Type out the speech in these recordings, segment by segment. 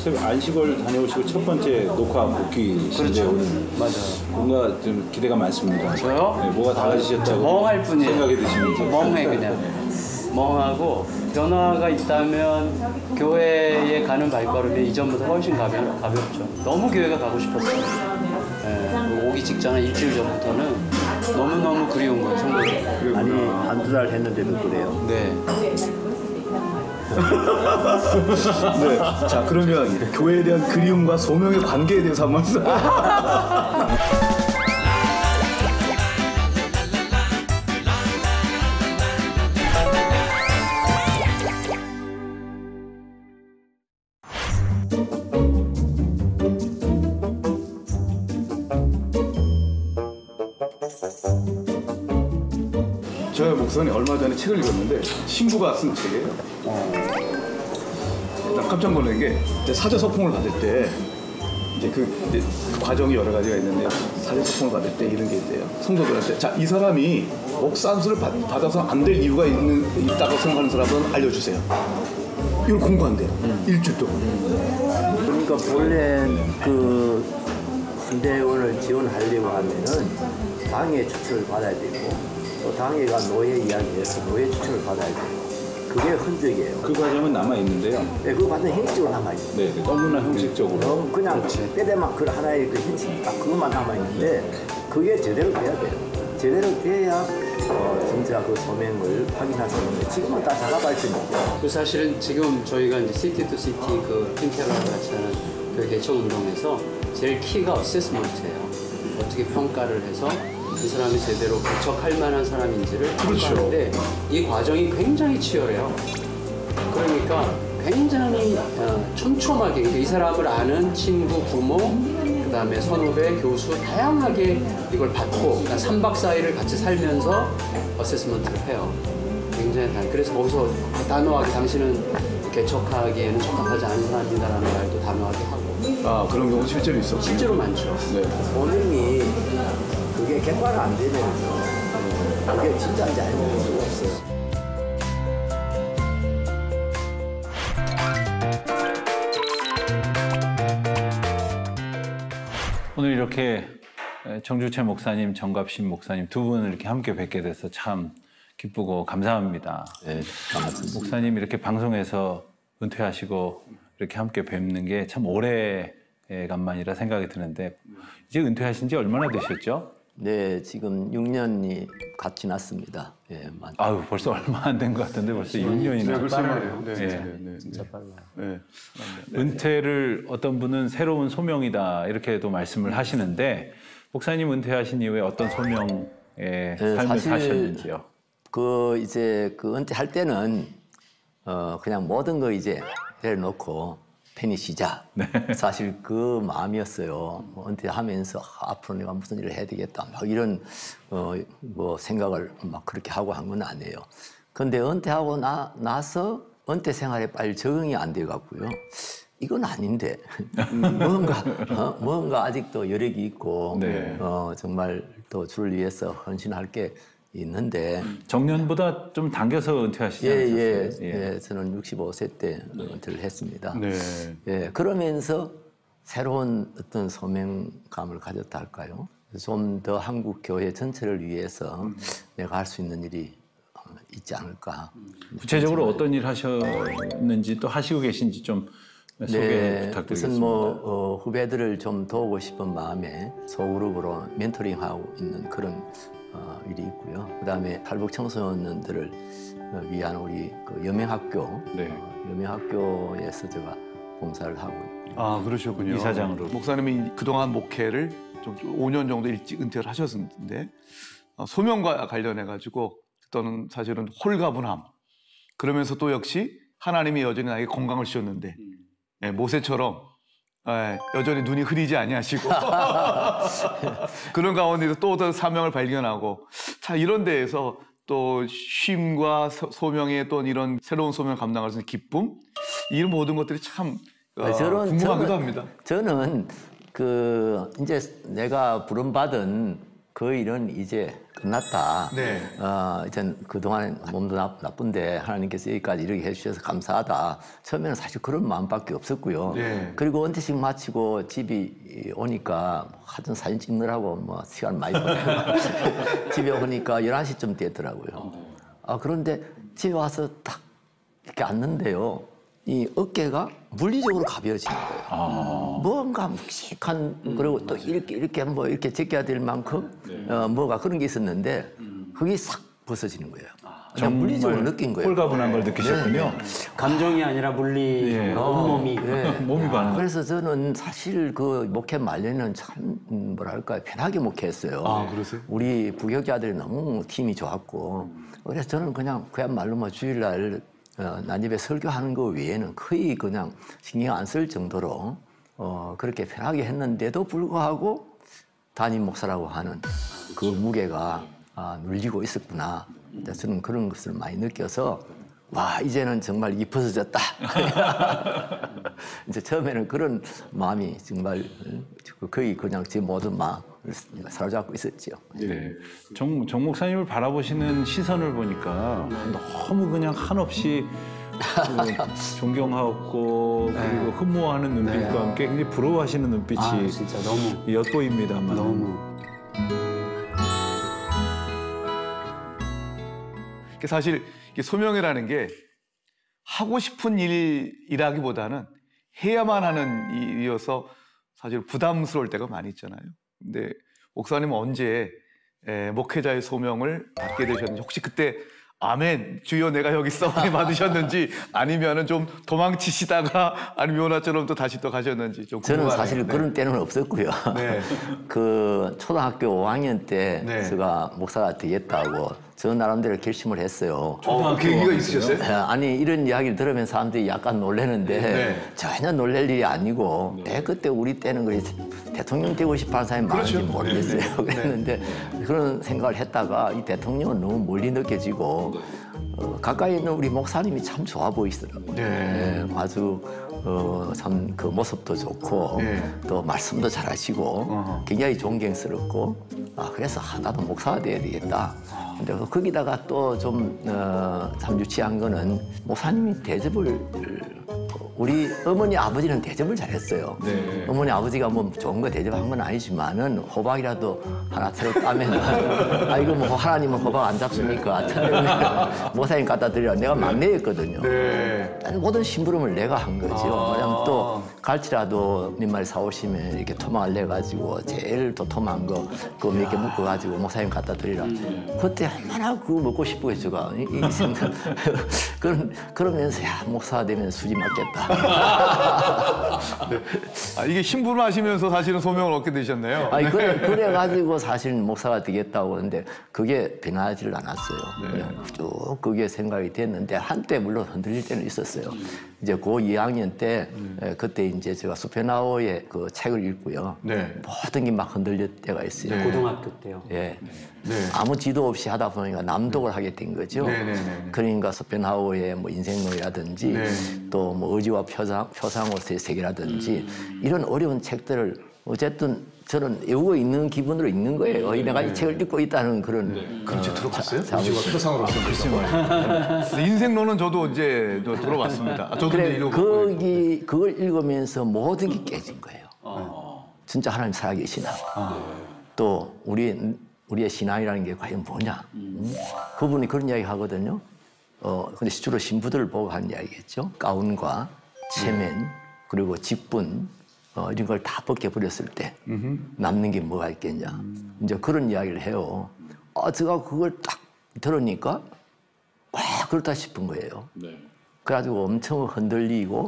안식월 다녀오시고 첫 번째 녹화 복귀신데 그렇죠. 오늘 맞아요. 뭔가 좀 기대가 많습니다. 저요? 네, 뭐가 달라지셨다고 멍할 뿐이에요. 생각이 드시는지. 멍해 그냥. 멍하고 변화가 있다면 교회에 가는 발걸음이 이전보다 훨씬 가볍죠. 너무 교회가 가고 싶었어요. 네, 오기 직전에 일주일 전부터는 너무너무 그리운 거예요, 성도들. 아니 한두 달 했는데도 그래요. 네. 네. 자, 그러면 교회에 대한 그리움과 소명의 관계에 대해서 한번 저희 목사님 얼마 전에 책을 읽었는데 친구가 쓴 책이에요. 일단 깜짝 놀란 게 이제 사제 서풍을 받을 때 이제 그 과정이 여러 가지가 있는데 사제 서풍을 받을 때 이런 게 있대요. 성도들한테 자, 이 사람이 목사 안수를 받아서 안 될 이유가 있다고 생각하는 사람은 알려주세요. 이걸 공부한대요. 일주일 동안. 그러니까 본래 그 군대원을 지원하려고 하면은 당의 추천을 받아야 되고 또 당회가 노예 이야기해서 노예 추천을 받아야 되고 그게 흔적이에요. 그 과정은 남아 있는데요. 네, 그거 완전 형식적으로 남아 있어요. 네, 너무나 형식적으로. 그냥 빼대만 그 하나의 그 형식 딱 그것만 남아 있는데 그게 제대로 돼야 돼요. 제대로 돼야 진짜 그 소명을 확인할 수 있는데 지금은 다 자가 발전이죠. 그 사실은 지금 저희가 이제 시티 투 시티 그 팀캐러랑 같이 하는 그 개척 운동에서 제일 키가 어세스먼트예요. 어떻게 평가를 해서 이 사람이 제대로 개척할 만한 사람인지를 평가하는데 이 과정이 굉장히 치열해요. 그러니까 굉장히 촘촘하게 이 사람을 아는 친구, 부모, 그다음에 선후배, 교수 다양하게 이걸 받고 3박 4일을 같이 살면서 어세스먼트를 해요. 굉장히 그래서 거기서 단호하게 당신은 개척하기에는 적합하지 않은 사람이다라는 말도 단호하게 하고. 아, 그런 경우 실제로 있었군요. 실제로 많죠. 네. 본인이 그게 객관화 안 되면서 그게 진짜인지 알고 수가 없어요. 오늘 이렇게 정주채 목사님, 정갑신 목사님 두 분을 이렇게 함께 뵙게 돼서 참 기쁘고 감사합니다. 네, 감사합니다. 목사님 이렇게 방송에서 은퇴하시고 이렇게 함께 뵙는 게 참 오래간만이라 생각이 드는데 이제 은퇴하신 지 얼마나 되셨죠? 네, 지금 6년이 갓 지났습니다. 예, 아유, 벌써 얼마 안 된 것 같은데 벌써 6년이나. 글쎄 말이에요. 네, 예. 네, 진짜 빨라요. 네. 은퇴를 어떤 분은 새로운 소명이다 이렇게도 말씀을 하시는데 목사님 은퇴하신 이후에 어떤 소명의 삶을 사셨는지요? 그 이제 그 은퇴할 때는 그냥 모든 거 이제 내려놓고 편히 쉬자. 네. 사실 그 마음이었어요. 은퇴하면서 앞으로 내가 무슨 일을 해야 되겠다. 막 이런 뭐 생각을 막 그렇게 하고 한 건 아니에요. 근데 은퇴하고 나서 은퇴 생활에 빨리 적응이 안 돼 갖고요. 이건 아닌데 뭔가 아직도 여력이 있고 네. 정말 또 주를 위해서 헌신할 게 있는데 정년보다 좀 당겨서 은퇴하시지 않으셨어요? 예, 저는 65세 때 은퇴를 했습니다. 네. 예, 그러면서 새로운 어떤 소명감을 가졌다 할까요? 좀 더 한국 교회 전체를 위해서 내가 할 수 있는 일이 있지 않을까. 구체적으로 어떤 일 하셨는지 또 하시고 계신지 좀 소개 부탁드리겠습니다. 우선 뭐 후배들을 좀 도우고 싶은 마음에 소그룹으로 멘토링하고 있는 그런 일이 있고요. 그다음에 탈북 청소년들을 위한 우리 그 여명학교, 네. 여명학교에서 제가 봉사를 하고 있고요. 아, 그러셨군요. 이사장으로. 목사님이 그동안 목회를 좀 5년 정도 일찍 은퇴를 하셨는데 소명과 관련해가지고 또는 사실은 홀가분함 그러면서 또 역시 하나님이 여전히 나에게 건강을 주셨는데 네, 모세처럼 여전히 눈이 흐리지 아니하시고 그런 가운데서 또 어떤 사명을 발견하고 자 이런 데에서 또 쉼과 소명의 또 이런 새로운 소명을 감당할 수 있는 기쁨 이런 모든 것들이 참 궁금하기도 합니다. 저는 그 이제 내가 부름받은 그 일은 이제 끝났다. 네. 이제 그동안 몸도 나쁜데 하나님께서 여기까지 이렇게 해주셔서 감사하다. 처음에는 사실 그런 마음밖에 없었고요. 네. 그리고 은퇴식 마치고 집이 오니까 하여튼 사진 찍느라고 뭐 시간 많이 보내고 집에 오니까 11시쯤 됐더라고요. 그런데 집에 와서 딱 이렇게 앉는데요. 이 어깨가 물리적으로 가벼워지는 거예요. 뭔가 묵직한 그리고 또 이렇게 뭐 이렇게 제껴야 될 만큼 뭐가 그런 게 있었는데 그게 싹 벗어지는 거예요. 그냥 물리적으로 느낀 거예요. 홀가분한 걸 느끼셨군요. 감정이 아니라 물리 온몸이. 몸이 반응. 그래서 저는 사실 그 목회 말년에는 참 뭐랄까 편하게 목회했어요. 그러세요? 우리 부교자들이 너무 팀이 좋았고 그래서 저는 그야말로 뭐 주일날 난입에 설교하는 거 외에는 거의 그냥 신경 안 쓸 정도로 그렇게 편하게 했는데도 불구하고 담임 목사라고 하는 그 무게가 눌리고 있었구나. 저는 그런 것을 많이 느껴서 와 이제는 정말 이 벗어졌다. 이제 처음에는 그런 마음이 정말 거의 그냥 제 모든 마음을 사로잡고 있었죠. 네. 정 목사님을 바라보시는 시선을 보니까 너무 그냥 한없이 그 존경하고 그리고 흠모하는 눈빛과 함께 굉장히 부러워하시는 눈빛이 진짜 너무 엿보입니다만. 너무. 사실 소명이라는 게 하고 싶은 일이라기보다는 해야만 하는 일이어서 사실 부담스러울 때가 많이 있잖아요. 근데 목사님은 언제 목회자의 소명을 받게 되셨는지 혹시 그때 아멘 주여 내가 여기 있어 받으셨는지 아니면은 좀 도망치시다가 아니면 요나처럼 또 다시 또 가셨는지 좀 궁금하네요. 저는 사실 그런 때는 없었고요. 네. 그 초등학교 5학년 때 네. 제가 목사가 되겠다고 저 나름대로 결심을 했어요. 계기가 있으셨어요? 아니 이런 이야기를 들으면 사람들이 약간 놀라는데 네. 전혀 놀랄 일이 아니고 그때 우리 때는 그래 대통령 되고 싶어하는 사람이 많은지 그렇죠. 모르겠어요. 그랬는데 그런 생각을 했다가 이 대통령은 너무 멀리 느껴지고 가까이 있는 우리 목사님이 참 좋아 보이시더라고요. 네. 아주 참 그 모습도 좋고 또 말씀도 잘하시고 굉장히 존경스럽고 그래서 나도 목사가 돼야 되겠다. 근데 거기다가 또 좀 참 유치한 거는 목사님이 대접을 우리 어머니 아버지는 대접을 잘했어요. 네. 어머니 아버지가 뭐 좋은 거 대접한 건 아니지만은 호박이라도 하나 새로 따면은 이거 뭐 하나님은 호박 안 잡습니까? 목사님 갖다 드리라. 내가 막내였거든요. 네. 모든 심부름을 내가 한 거죠. 왜냐면 또 갈치라도 몇 마리 사오시면 이렇게 토막을 내가지고 제일 도톰한 거 그거 몇 개 묶어가지고 목사님 갖다 드리라. 그때 얼마나 그거 먹고 싶고 제가 이 생각 그러면서 야 목사가 되면 수지 맞겠다. 이게 심부름하시면서 사실은 소명을 얻게 되셨네요. 그래가지고 사실 목사가 되겠다고 하는데 그게 변하지를 않았어요. 그냥 쭉 그게 생각이 됐는데 한때 물론 흔들릴 때는 있었어요. 이제 고 2학년 때 그때 이제 제가 수페나우의 그 책을 읽고요. 네. 모든 게 막 흔들릴 때가 있어요. 네. 고등학교 때요. 예. 네. 아무 지도 없이 하다 보니까 남독을 하게 된 거죠. 네네네. 그러니까 소펜하우의 뭐 인생론이라든지 네. 또 뭐 의지와 표상으로서의 세계라든지 이런 어려운 책들을 어쨌든 저는 외우고 있는 기분으로 읽는 거예요. 내가 이 책을 읽고 있다는 그런. 그렇죠. 들어봤어요? 의지와 표상으로서. 글쎄 말이에요. 인생론은 저도 이제 들어봤습니다. 저도 그래, 이제 읽어봤고. 그걸 읽으면서 모든 게 깨진 거예요. 진짜 하나님 살아계시나. 또 우리의 신앙이라는 게 과연 뭐냐. 그분이 그런 이야기 하거든요. 근데 주로 신부들을 보고 하는 이야기겠죠. 가운과 체면 그리고 직분 이런 걸 다 벗겨버렸을 때 남는 게 뭐가 있겠냐. 이제 그런 이야기를 해요. 제가 그걸 딱 들으니까 와 그렇다 싶은 거예요. 그래가지고 엄청 흔들리고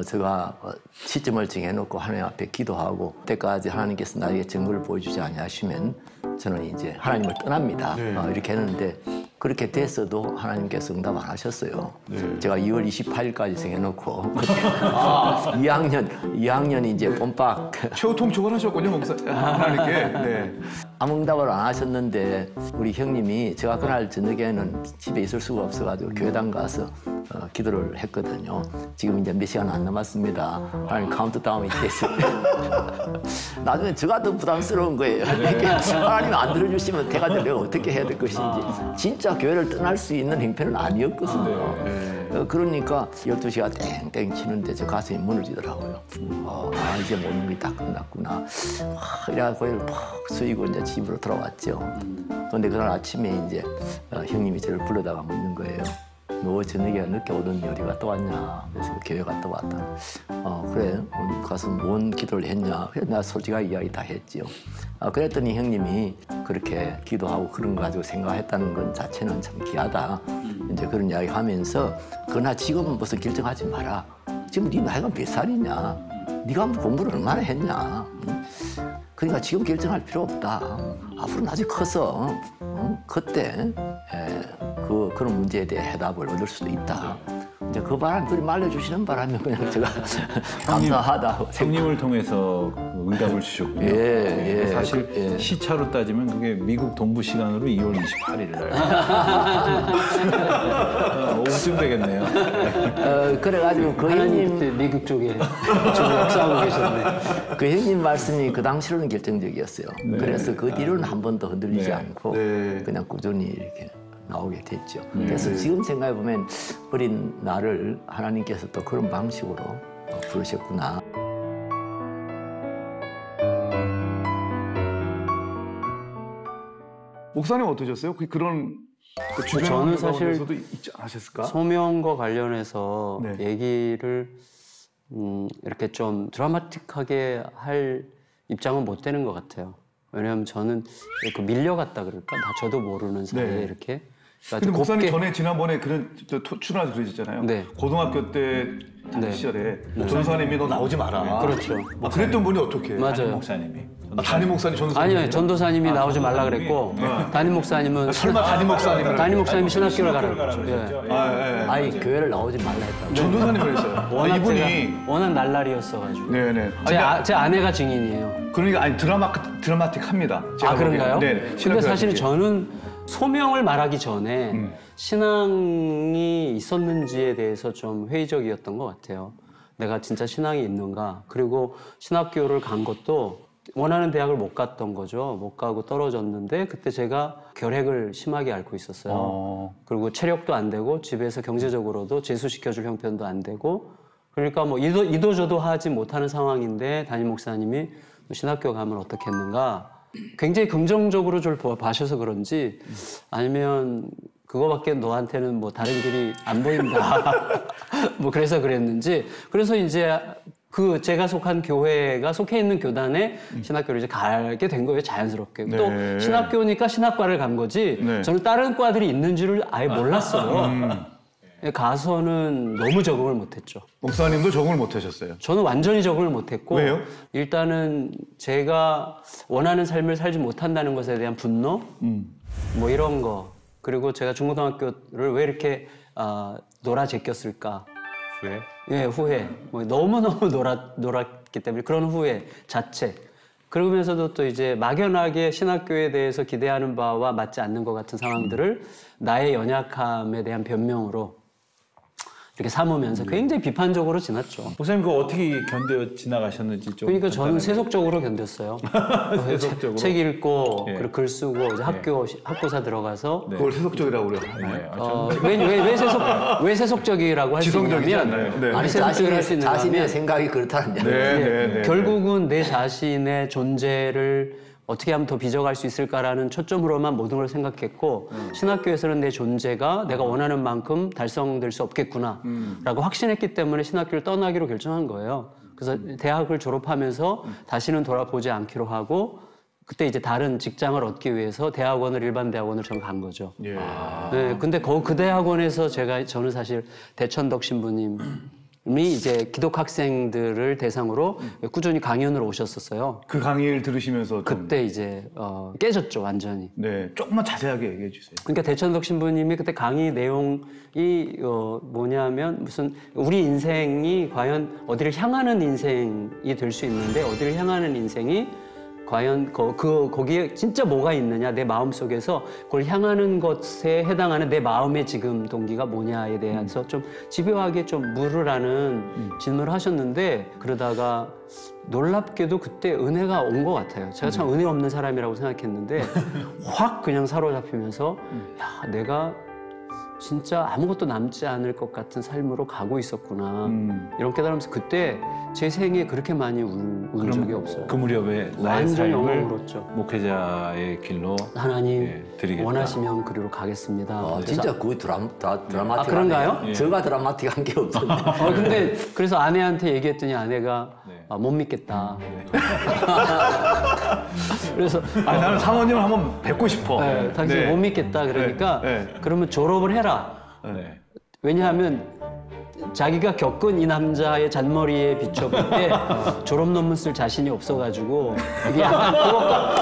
제가 시점을 정해놓고 하나님 앞에 기도하고 그때까지 하나님께서 나에게 증거를 보여주지 아니하시면 저는 이제 하나님을 떠납니다. 이렇게 했는데 그렇게 됐어도 하나님께서 응답 안 하셨어요. 제가 2월 28일까지 정해놓고 2학년 이제 봄박 최후 통촉을 하셨군요, 목사. 하나님께. 네. 아무 응답을 안 하셨는데 우리 형님이 제가 그날 저녁에는 집에 있을 수가 없어가지고 교회당 가서 기도를 했거든요. 지금 이제 몇 시간 안 남았습니다. 하나님 카운트다운이 됐습니다. 나중에 제가 더 부담스러운 거예요. 하나님 안 들어주시면 내가 내가 어떻게 해야 될 것인지. 진짜 교회를 떠날 수 있는 형편은 아니었거든요. 그러니까 12시가 땡땡 치는데 제 가슴이 무너지더라고요. 이제 모든 일이 다 끝났구나. 이래갖고 고개를 푹 숙이고 이제 집으로 돌아왔죠. 그런데 그날 아침에 이제 형님이 저를 불러다가 묻는 거예요. 너 저녁에 늦게 오던 요리가 또 왔냐? 그래서 교회 갔다 왔다. 그래, 오늘 가서 뭔 기도를 했냐? 그래서 내가 솔직하게 이야기 다 했지요. 그랬더니 형님이 그렇게 기도하고 그런 거 가지고 생각했다는 건 자체는 참 귀하다. 이제 그런 이야기 하면서 그러나 지금 무슨 결정하지 마라. 지금 네 나이가 몇 살이냐? 네가 공부를 얼마나 했냐? 그러니까 지금 결정할 필요 없다. 앞으로 나중에 커서 그때 그런 문제에 대해 해답을 얻을 수도 있다. 이제 그 바람 그리 말려주시는 바람에 그냥 제가 감사하다고 형님을 통해서 응답을 주셨군요. 예. 사실 시차로 따지면 그게 미국 동부 시간으로 2월 28일 날 오후쯤 되겠네요. 그래가지고 그 하나님 형님 그때 미국 쪽에 좀 역사하고 계셨네. 그 형님 말씀이 그 당시로는 결정적이었어요. 그래서 그 뒤로는 한 번도 흔들리지 않고 그냥 꾸준히 이렇게 나오게 됐죠. 그래서 지금 생각해 보면 어린 나를 하나님께서 또 그런 방식으로 부르셨구나. 목사님 어떠셨어요? 그런 주변 저는 사실 가운데서도 있지 않으셨을까? 소명과 관련해서 네. 얘기를 이렇게 좀 드라마틱하게 할 입장은 못 되는 것 같아요. 왜냐하면 저는 그 밀려갔다 그럴까? 저도 모르는 사이에 네. 이렇게. 근데 목사님 전에 지난번에 그런 출연해서 그러셨잖아요. 네. 고등학교 때 네. 시절에 전도사님이 너 나오지 마라. 그렇죠. 그랬던 분이 어떻게? 맞아요. 목사님이. 담임 목사님, 전도사님. 아니요, 전도사님이 나오지 말라 그랬고 담임 목사님은 설마 담임 목사님? 담임 목사님이 신학교를 가라 그랬죠. 예. 아니 교회를 나오지 말라 했다고. 전도사님 그랬어요. 이분이 제가 워낙 날라리였어가지고. 네네. 제 아내가 증인이에요. 그러니까 아니 드라마틱합니다. 제가 그런가요? 보기에는. 네. 근데 사실 저는 소명을 말하기 전에 신앙이 있었는지에 대해서 좀 회의적이었던 것 같아요. 내가 진짜 신앙이 있는가. 그리고 신학교를 간 것도 원하는 대학을 못 갔던 거죠. 못 가고 떨어졌는데 그때 제가 결핵을 심하게 앓고 있었어요. 그리고 체력도 안 되고 집에서 경제적으로도 재수시켜줄 형편도 안 되고 그러니까 뭐 이도저도 하지 못하는 상황인데 담임 목사님이 신학교 가면 어떻겠는가. 굉장히 긍정적으로 저를 봐셔서 그런지 아니면 그거밖에 너한테는 뭐 다른 길이 안 보인다. 뭐 그래서 그랬는지 그래서 이제 제가 속한 교회가 속해 있는 교단에 신학교를 이제 가게 된 거예요, 자연스럽게. 네. 또 신학교니까 신학과를 간 거지 네. 저는 다른 과들이 있는 줄을 아예 몰랐어요. 가서는 너무 적응을 못했죠. 목사님도 적응을 못하셨어요. 저는 완전히 적응을 못했고 왜요? 일단은 제가 원하는 삶을 살지 못한다는 것에 대한 분노 뭐 이런 거 그리고 제가 중고등학교를 왜 이렇게 놀아 제꼈을까 후회? 예, 후회. 뭐 너무너무 놀았기 때문에 그런 후회, 자책. 그러면서도 또 이제 막연하게 신학교에 대해서 기대하는 바와 맞지 않는 것 같은 상황들을 나의 연약함에 대한 변명으로 이렇게 삼으면서 굉장히 비판적으로 지났죠. 목사님 그거 어떻게 견뎌 지나가셨는지 좀. 그러니까 저는 세속적으로 견뎠어요. 세속적으로? 책 읽고 예. 그리고 글 쓰고 이제 학교사 들어가서 그걸 세속적이라고 그래요. 왜 세속적이라고 할 수 지성적이지 있냐면 않나요? 네. 아니 세속적이라 할수 있는가 자신의 하면 생각이 그렇다는 얘기. 네. 결국은 내 자신의 존재를 어떻게 하면 더 빚어갈 수 있을까라는 초점으로만 모든 걸 생각했고 신학교에서는 내 존재가 내가 원하는 만큼 달성될 수 없겠구나라고 확신했기 때문에 신학교를 떠나기로 결정한 거예요. 그래서 대학을 졸업하면서 다시는 돌아보지 않기로 하고 그때 이제 다른 직장을 얻기 위해서 일반 대학원을 저는 간 거죠. 예. 네, 근데 그 대학원에서 저는 사실 대천덕 신부님이 이제 기독 학생들을 대상으로 꾸준히 강연을 오셨었어요. 그 강의를 들으시면서 좀, 그때 이제 깨졌죠, 완전히. 네, 조금만 자세하게 얘기해 주세요. 그러니까 대천덕 신부님이 그때 강의 내용이 뭐냐면 무슨 우리 인생이 과연 어디를 향하는 인생이 될 수 있는데 어디를 향하는 인생이 과연 거기에 진짜 뭐가 있느냐, 내 마음 속에서 그걸 향하는 것에 해당하는 내 마음의 지금 동기가 뭐냐에 대해서 좀 집요하게 좀 물으라는 질문을 하셨는데, 그러다가 놀랍게도 그때 은혜가 온 것 같아요. 제가 참 은혜 없는 사람이라고 생각했는데 확 그냥 사로잡히면서 야, 내가 진짜 아무것도 남지 않을 것 같은 삶으로 가고 있었구나. 이런 깨달으면서 그때 제 생에 그렇게 많이 운 적이 없어요. 그 무렵에 나의 완전히 삶을 엉엉 울었죠. 목회자의 길로 하나님 드리겠다. 원하시면 그리로 가겠습니다. 그래서 진짜 거의 드라마틱하네요. 아, 그런가요? 저가 드라마틱한 게 없던데. 근데 그래서 아내한테 얘기했더니 아내가 네. 못 믿겠다. 그래서 나는 사모님을 한번 뵙고 싶어. 당신 못 믿겠다. 그러니까 그러면 졸업을 해라. 네. 왜냐하면 자기가 겪은 이 남자의 잔머리에 비춰볼 때 졸업 논문 쓸 자신이 없어가지고 이게 약간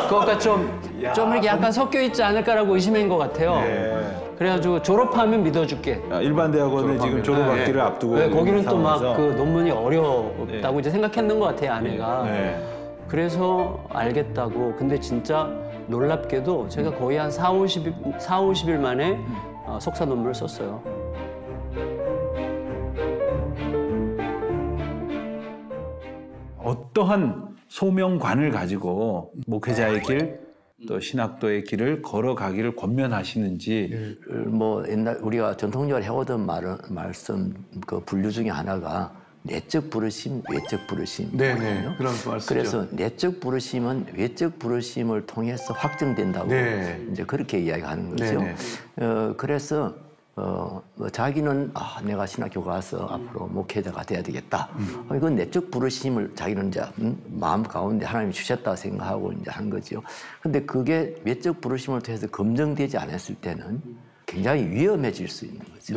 그것과 좀 이렇게 약간 섞여 있지 않을까라고 의심한 것 같아요. 그래가지고 졸업하면 믿어줄게. 일반 대학원에 지금 졸업학기를 앞두고 거기는 또 막 상황에서 그 논문이 어렵다고 이제 생각했는 것 같아요, 아내가. 그래서 알겠다고. 근데 진짜 놀랍게도 제가 거의 한 50일 만에 석사 논문을 썼어요. 어떠한 소명관을 가지고 목회자의 길, 또 신학도의 길을 걸어가기를 권면하시는지. 뭐 옛날 우리가 전통적으로 해오던 말씀 그 분류 중에 하나가 내적 부르심, 외적 부르심. 네네. 그런 말씀이죠. 그래서 내적 부르심은 외적 부르심을 통해서 확정된다고 이제 그렇게 이야기하는 거죠. 그래서 뭐 자기는 내가 신학교 가서 앞으로 목회자가 돼야 되겠다. 이건 내적 부르심을 자기는 이제 마음 가운데 하나님이 주셨다 생각하고 이제 한 거죠. 근데 그게 외적 부르심을 통해서 검증되지 않았을 때는 굉장히 위험해질 수 있는 거죠.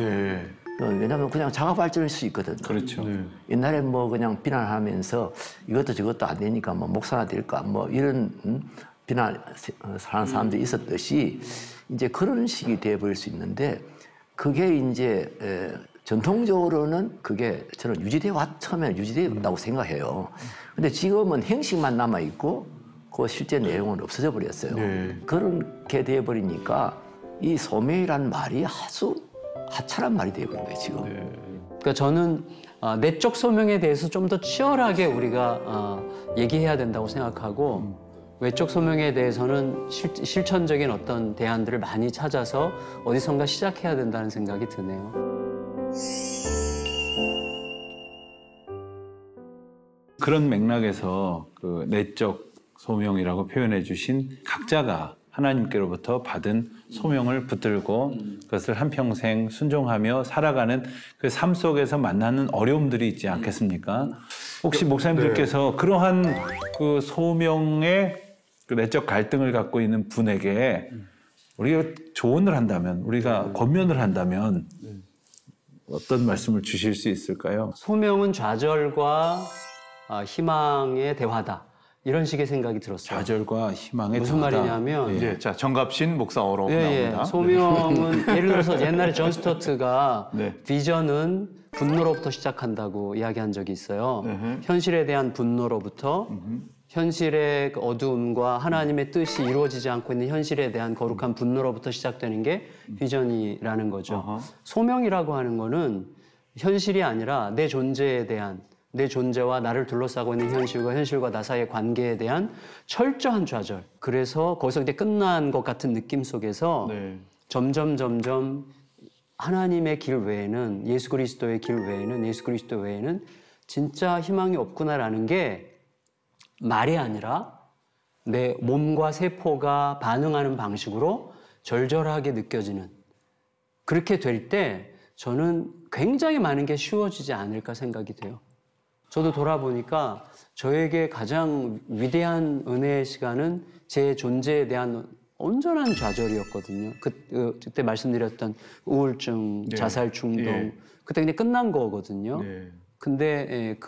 왜냐하면 그냥 자가 발전할 수 있거든요. 그렇죠. 옛날에 뭐 그냥 비난하면서 이것도 저것도 안 되니까 뭐 목사나 될까 뭐 이런 비난하는 사람들이 있었듯이 이제 그런 식이 돼버릴 수 있는데, 그게 이제 전통적으로는 그게 저는 처음에는 유지되었다고 생각해요. 근데 지금은 형식만 남아 있고 그 실제 내용은 없어져 버렸어요. 그렇게 돼 버리니까 이 소명이라는 말이 아주 하찮은 말이 되어버린 거예요, 지금. 그러니까 저는 내적 소명에 대해서 좀 더 치열하게 우리가 얘기해야 된다고 생각하고, 외적 소명에 대해서는 실천적인 어떤 대안들을 많이 찾아서 어디선가 시작해야 된다는 생각이 드네요. 그런 맥락에서 그 내적 소명이라고 표현해 주신 각자가 하나님께로부터 받은 소명을 붙들고 그것을 한평생 순종하며 살아가는 그 삶 속에서 만나는 어려움들이 있지 않겠습니까? 혹시 목사님들께서 그러한 그 소명의 그 내적 갈등을 갖고 있는 분에게 우리가 조언을 한다면, 우리가 권면을 한다면 어떤 말씀을 주실 수 있을까요? 소명은 좌절과 희망의 대화다. 이런 식의 생각이 들었어요. 좌절과 희망의 무슨 대화다. 말이냐면 자, 정갑신 목사어로 나옵니다. 소명은 예를 들어서 옛날에 존 스튜어트가 비전은 분노로부터 시작한다고 이야기한 적이 있어요. 현실에 대한 분노로부터 현실의 어두움과 하나님의 뜻이 이루어지지 않고 있는 현실에 대한 거룩한 분노로부터 시작되는 게 비전이라는 거죠. 소명이라고 하는 거는 현실이 아니라 내 존재에 대한, 내 존재와 나를 둘러싸고 있는 현실과 나 사이의 관계에 대한 철저한 좌절. 그래서 거기서 이제 끝난 것 같은 느낌 속에서 점점 하나님의 길 외에는, 예수 그리스도의 길 외에는, 예수 그리스도 외에는 진짜 희망이 없구나라는 게 말이 아니라 내 몸과 세포가 반응하는 방식으로 절절하게 느껴지는, 그렇게 될 때 저는 굉장히 많은 게 쉬워지지 않을까 생각이 돼요. 저도 돌아보니까 저에게 가장 위대한 은혜의 시간은 제 존재에 대한 온전한 좌절이었거든요. 그때 말씀드렸던 우울증, 자살 충동, 그때 그냥 끝난 거거든요. 근데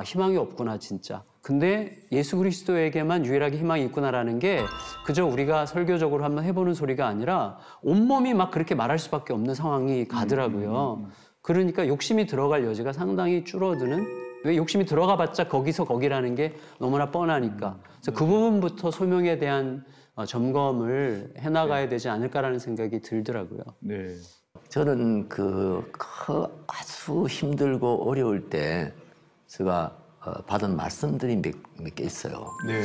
희망이 없구나 진짜. 근데 예수 그리스도에게만 유일하게 희망이 있구나라는 게 그저 우리가 설교적으로 한번 해보는 소리가 아니라 온몸이 막 그렇게 말할 수밖에 없는 상황이 가더라고요. 그러니까 욕심이 들어갈 여지가 상당히 줄어드는 왜 욕심이 들어가봤자 거기서 거기라는 게 너무나 뻔하니까. 그래서 그 부분부터 소명에 대한 점검을 해나가야 되지 않을까라는 생각이 들더라고요. 네. 저는 그 아주 힘들고 어려울 때 제가 받은 말씀들이 몇 개 있어요. 네.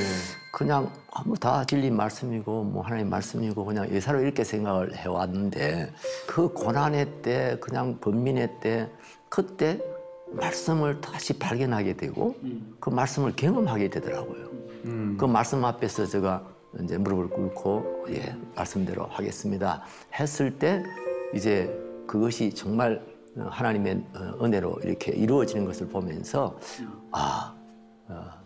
그냥 뭐 다 진리 말씀이고 뭐 하나님 말씀이고 그냥 예사로 이렇게 생각을 해왔는데 그 고난의 때 그냥 번민의 때 그때 말씀을 다시 발견하게 되고 그 말씀을 경험하게 되더라고요. 그 말씀 앞에서 제가 이제 무릎을 꿇고 예 말씀대로 하겠습니다 했을 때 이제 그것이 정말 하나님의 은혜로 이렇게 이루어지는 것을 보면서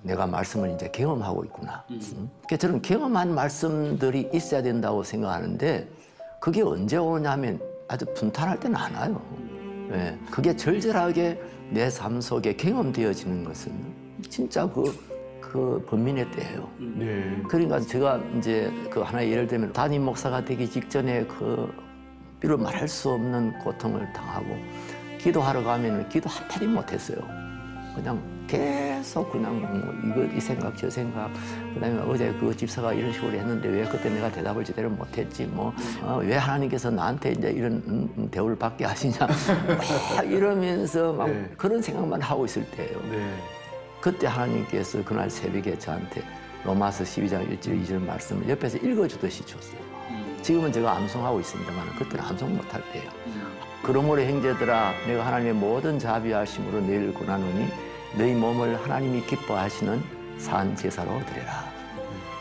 내가 말씀을 이제 경험하고 있구나. 그러니까 저는 경험한 말씀들이 있어야 된다고 생각하는데 그게 언제 오냐면 아주 분탄할 때는 안 와요. 예, 그게 절절하게 내 삶 속에 경험되어지는 것은 진짜 그 번민의 때예요. 네. 그러니까 제가 이제 그 하나의 예를 들면 담임 목사가 되기 직전에 그 비로 말할 수 없는 고통을 당하고 기도하러 가면 기도 한마디 못했어요. 그냥 계속 그냥 뭐 이 생각 저 생각 그다음에 어제 그 집사가 이런 식으로 했는데 왜 그때 내가 대답을 제대로 못했지 뭐 왜 하나님께서 나한테 이제 이런 대우를 받게 하시냐 막 이러면서 막 네. 그런 생각만 하고 있을 때예요. 네. 그때 하나님께서 그날 새벽에 저한테 로마서 12장 1절 2절 말씀을 옆에서 읽어주듯이 줬어요. 지금은 제가 암송하고 있습니다만 그때는 암송 못할 때예요. 그러므로 형제들아 내가 하나님의 모든 자비하심으로 너희를 권하노니 너희 몸을 하나님이 기뻐하시는 산 제사로 드려라.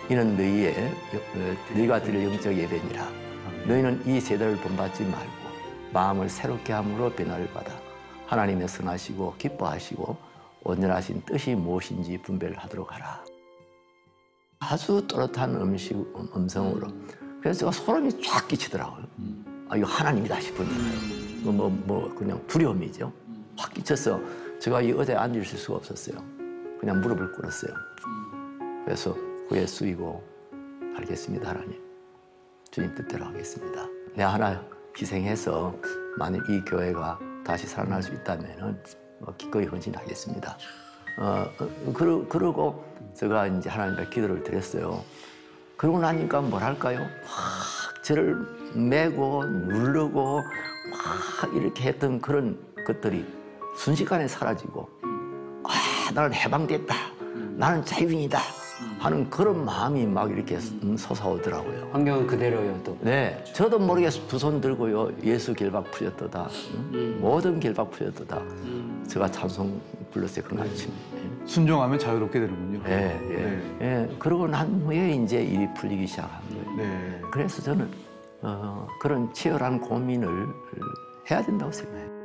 이는 너희가 드릴 영적 예배니라. 너희는 이 세대를 본받지 말고 마음을 새롭게 함으로 변화를 받아 하나님의 선하시고 기뻐하시고 온전하신 뜻이 무엇인지 분별하도록 하라. 아주 또렷한 음성으로. 그래서 제가 소름이 쫙 끼치더라고요. 이거 하나님이다 싶으니까요. 그냥 두려움이죠. 확 끼쳐서 제가 이 의자에 앉을 수가 없었어요. 그냥 무릎을 꿇었어요. 그래서 후에 숙이고 알겠습니다, 하나님. 주님 뜻대로 하겠습니다. 내가 하나 희생해서 만약 이 교회가 다시 살아날 수 있다면은 기꺼이 헌신하겠습니다. 그러고 제가 이제 하나님께 기도를 드렸어요. 그러고 나니까 뭐랄까요? 막 저를 매고 누르고 막 이렇게 했던 그런 것들이 순식간에 사라지고 나는 해방됐다. 나는 자유인이다. 하는 그런 마음이 막 이렇게 솟아오더라고요. 환경은 그대로요, 또. 네, 저도 모르게 두 손 들고요. 예수 길박 풀렸도다. 모든 길박 풀렸도다. 제가 찬송 불렀어요, 그런 아침. 순종하면 자유롭게 되는군요. 예. 그러고 난 후에 이제 일이 풀리기 시작한 거예요. 네. 그래서 저는 그런 치열한 고민을 해야 된다고 생각해요.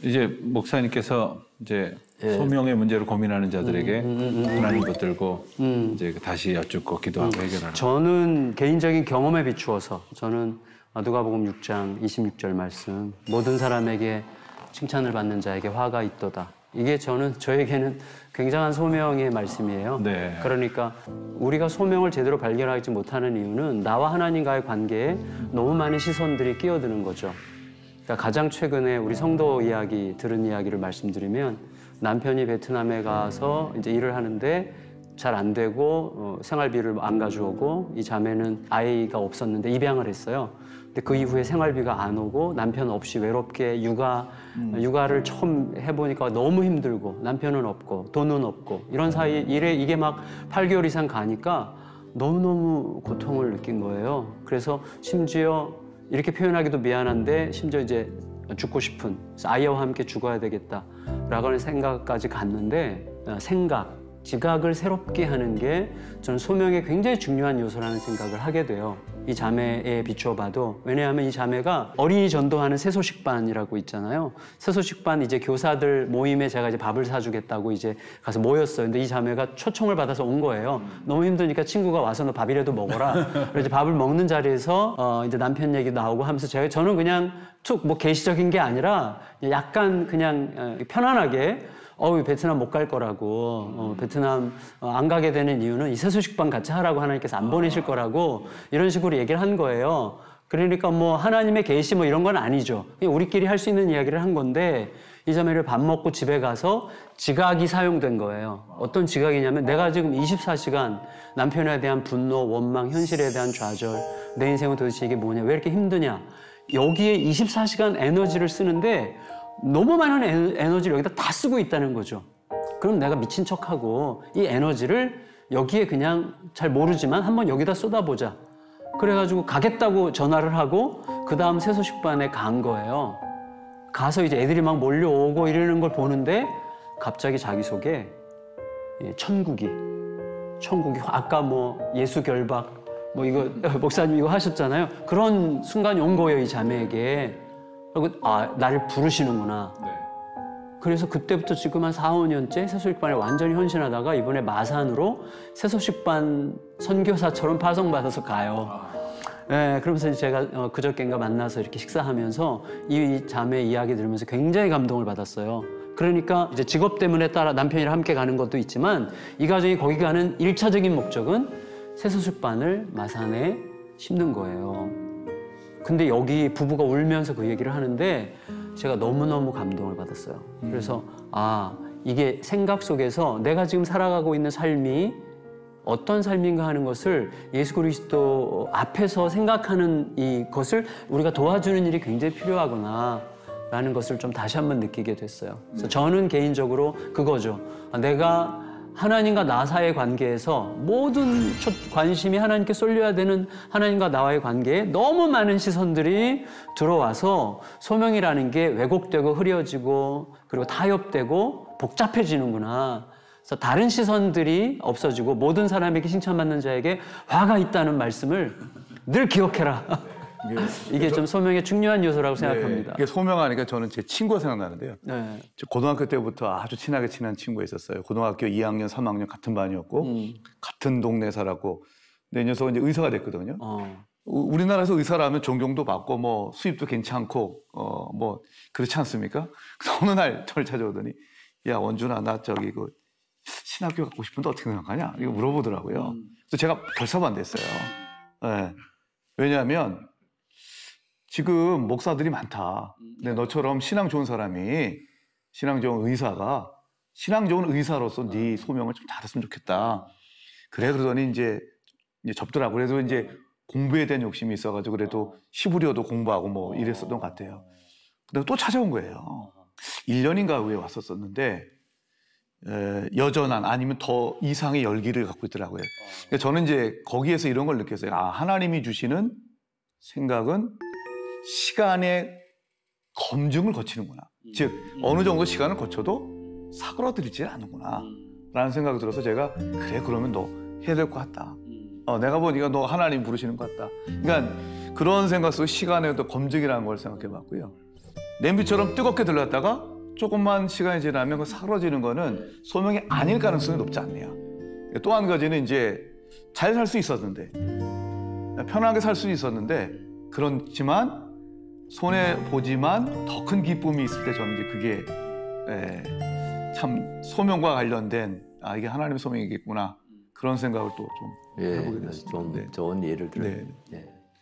이제 목사님께서 이제 소명의 문제로 고민하는 자들에게 하나님 붙들고 이제 다시 여쭙고 기도하고 해결하는. 저는 개인적인 경험에 비추어서 저는 누가복음 6장 26절 말씀 모든 사람에게 칭찬을 받는 자에게 화가 있도다. 이게 저에게는 굉장한 소명의 말씀이에요. 네. 그러니까 우리가 소명을 제대로 발견하지 못하는 이유는 나와 하나님과의 관계에 너무 많은 시선들이 끼어드는 거죠. 그러니까 가장 최근에 우리 성도 들은 이야기를 말씀드리면 남편이 베트남에 가서 이제 일을 하는데 잘 안 되고 생활비를 안 가져오고 이 자매는 아이가 없었는데 입양을 했어요. 근데 그 이후에 생활비가 안 오고 남편 없이 외롭게 육아를 처음 해보니까 너무 힘들고 남편은 없고 돈은 없고 이런 사이 일에 이게 막 8개월 이상 가니까 너무너무 고통을 느낀 거예요. 그래서 심지어 이렇게 표현하기도 미안한데 심지어 이제 죽고 싶은 아이와 함께 죽어야 되겠다라고 하는 생각까지 갔는데 지각을 새롭게 하는 게 저는 소명의 굉장히 중요한 요소라는 생각을 하게 돼요. 이 자매에 비추어봐도 왜냐하면 이 자매가 어린이 전도하는 새소식반이라고 있잖아요. 새소식반 이제 교사들 모임에 제가 이제 밥을 사주겠다고 이제 가서 모였어요. 근데 이 자매가 초청을 받아서 온 거예요. 너무 힘드니까 친구가 와서 너 밥이라도 먹어라. 그래서 이제 밥을 먹는 자리에서 이제 남편 얘기 나오고 하면서 저는 그냥 툭 뭐 계시적인 게 아니라 약간 그냥 편안하게 베트남 못 갈 거라고, 베트남 안 가게 되는 이유는 이 세수식반 같이 하라고 하나님께서 안 보내실 거라고 이런 식으로 얘기를 한 거예요. 그러니까 뭐 하나님의 계시 뭐 이런 건 아니죠. 그냥 우리끼리 할 수 있는 이야기를 한 건데 이 자매를 밥 먹고 집에 가서 지각이 사용된 거예요. 어떤 지각이냐면 내가 지금 24시간 남편에 대한 분노, 원망, 현실에 대한 좌절, 내 인생은 도대체 이게 뭐냐, 왜 이렇게 힘드냐. 여기에 24시간 에너지를 쓰는데 너무 많은 에너지를 여기다 다 쓰고 있다는 거죠. 그럼 내가 미친 척하고 이 에너지를 여기에 그냥 잘 모르지만 한번 여기다 쏟아보자. 그래가지고 가겠다고 전화를 하고 그 다음 세수식반에 간 거예요. 가서 이제 애들이 막 몰려오고 이러는 걸 보는데 갑자기 자기 속에 천국이 아까 뭐 예수 결박 뭐 이거 목사님 이거 하셨잖아요. 그런 순간이 온 거예요, 이 자매에게. 그리고 나를 부르시는구나. 네. 그래서 그때부터 지금 한 4, 5년째 세수식반에 완전히 헌신하다가 이번에 마산으로 세수식반 선교사처럼 파송받아서 가요. 네, 그러면서 제가 그저껜가 만나서 이렇게 식사하면서 이 자매 이야기 들으면서 굉장히 감동을 받았어요. 그러니까 이제 직업 때문에 따라 남편이랑 함께 가는 것도 있지만 이 가정이 거기 가는 1차적인 목적은 세수식반을 마산에 심는 거예요. 근데 여기 부부가 울면서 그 얘기를 하는데 제가 너무너무 감동을 받았어요. 그래서 이게 생각 속에서 내가 지금 살아가고 있는 삶이 어떤 삶인가 하는 것을 예수 그리스도 앞에서 생각하는 이것을 우리가 도와주는 일이 굉장히 필요하구나 라는 것을 좀 다시 한번 느끼게 됐어요. 그래서 저는 개인적으로 그거죠. 내가 하나님과 나 사이의 관계에서 모든 관심이 하나님께 쏠려야 되는 하나님과 나와의 관계에 너무 많은 시선들이 들어와서 소명이라는 게 왜곡되고 흐려지고 그리고 타협되고 복잡해지는구나. 그래서 다른 시선들이 없어지고 모든 사람에게 칭찬받는 자에게 화가 있다는 말씀을 늘 기억해라. 이게 좀 소명의 중요한 요소라고 생각합니다. 이게 소명하니까 저는 제 친구가 생각나는데요. 네. 저 고등학교 때부터 아주 친하게 친한 친구가 있었어요. 고등학교 2학년, 3학년 같은 반이었고 같은 동네 살았고. 근데 이 녀석은 이제 의사가 됐거든요. 우리나라에서 의사라면 존경도 받고 뭐 수입도 괜찮고 뭐 그렇지 않습니까? 그래서 어느 날 저를 찾아오더니 야 원준아 나 저기 그 신학교 갖고 싶은데 어떻게 생각하냐? 이거 물어보더라고요. 그래서 제가 결사반대했어요. 네. 왜냐하면 지금 목사들이 많다. 근데 너처럼 신앙 좋은 사람이 신앙 좋은 의사가 신앙 좋은 의사로서 네 소명을 좀 잘했으면 좋겠다. 그래 그러더니 이제 접더라고. 그래서 이제 공부에 대한 욕심이 있어가지고 그래도 시부리어도 공부하고 뭐 이랬었던 것 같아요. 근데 또 찾아온 거예요. 1년인가 후에 왔었었는데 여전한 아니면 더 이상의 열기를 갖고 있더라고요. 그러니까 저는 이제 거기에서 이런 걸 느꼈어요. 하나님이 주시는 생각은 시간의 검증을 거치는구나. 즉 어느 정도 시간을 거쳐도 사그러들지는 않는구나 라는 생각이 들어서 제가 그래 그러면 너 해야 될 것 같다. 내가 보니까 너 하나님 부르시는 것 같다. 그러니까 그런 생각 속에 시간의 검증이라는 걸 생각해 봤고요. 냄비처럼 뜨겁게 들렀다가 조금만 시간이 지나면 그 사그러지는 거는 소명이 아닐 가능성이 높지 않네요. 또 한 가지는 이제 잘 살 수 있었는데 편하게 살 수 있었는데 그렇지만 손해 보지만 더 큰 기쁨이 있을 때 저는 이제 그게 참 소명과 관련된 이게 하나님의 소명이겠구나 그런 생각을 또 좀 해보게 됐습니다. 좀 좋은 예를 들어요.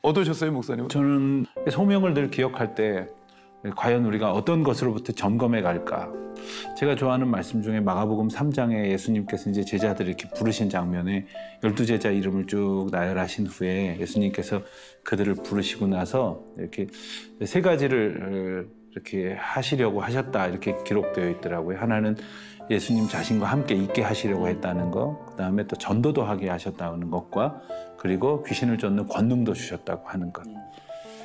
어떠셨어요, 목사님? 저는 소명을 늘 기억할 때 과연 우리가 어떤 것으로부터 점검해 갈까? 제가 좋아하는 말씀 중에 마가복음 3장에 예수님께서 이제 제자들을 이렇게 부르신 장면에 12제자 이름을 쭉 나열하신 후에 예수님께서 그들을 부르시고 나서 이렇게 세 가지를 이렇게 하시려고 하셨다 이렇게 기록되어 있더라고요. 하나는 예수님 자신과 함께 있게 하시려고 했다는 거, 그다음에 또 전도도 하게 하셨다는 것과 그리고 귀신을 쫓는 권능도 주셨다고 하는 것.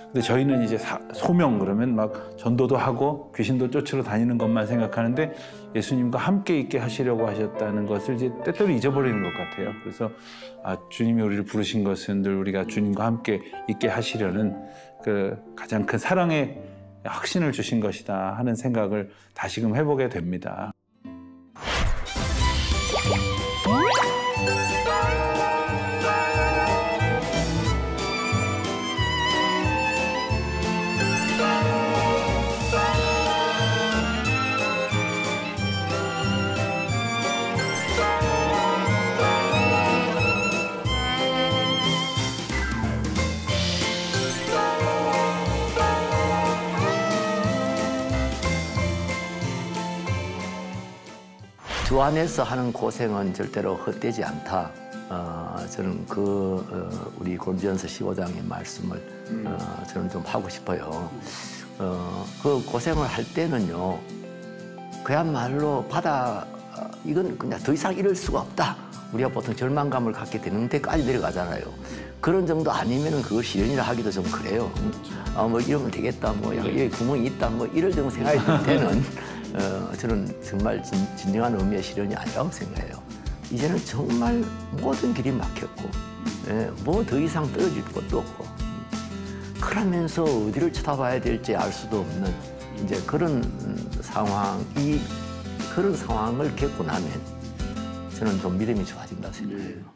근데 저희는 이제 소명 그러면 막 전도도 하고 귀신도 쫓으러 다니는 것만 생각하는데 예수님과 함께 있게 하시려고 하셨다는 것을 이제 때때로 잊어버리는 것 같아요. 그래서 주님이 우리를 부르신 것은 늘 우리가 주님과 함께 있게 하시려는 그 가장 큰 사랑의 확신을 주신 것이다 하는 생각을 다시금 해보게 됩니다. 주 안에서 하는 고생은 절대로 헛되지 않다. 저는 우리 골지연서 15장의 말씀을 저는 좀 하고 싶어요. 그 고생을 할 때는요, 그야말로 이건 그냥 더 이상 이럴 수가 없다. 우리가 보통 절망감을 갖게 되는 데까지 내려가잖아요. 그런 정도 아니면은 그걸 실현이라 하기도 좀 그래요. 뭐 이러면 되겠다. 뭐 여기 구멍이 있다. 뭐 이럴 정도 생각이 들 때는 저는 정말 진정한 의미의 실현이 아니라고 생각해요. 이제는 정말 모든 길이 막혔고, 뭐 더 이상 떨어질 것도 없고, 그러면서 어디를 쳐다봐야 될지 알 수도 없는 이제 그런 상황을 겪고 나면 저는 좀 믿음이 좋아진다고 생각해요.